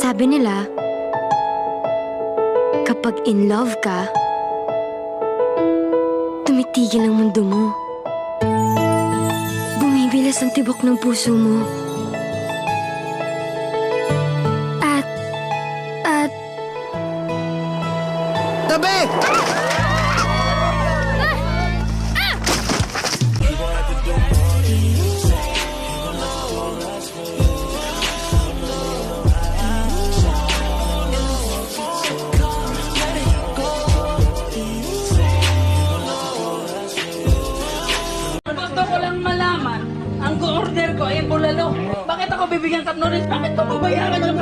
Sabi nila, kapag in love ka, tumitigil ang mundo mo. Bumibilas ang tibok ng puso mo. At... Tabi! Gusto ko lang malaman, ang order ko ay bulalo. Bakit ako bibigyan 3 oras? Bakit ko babayaran yung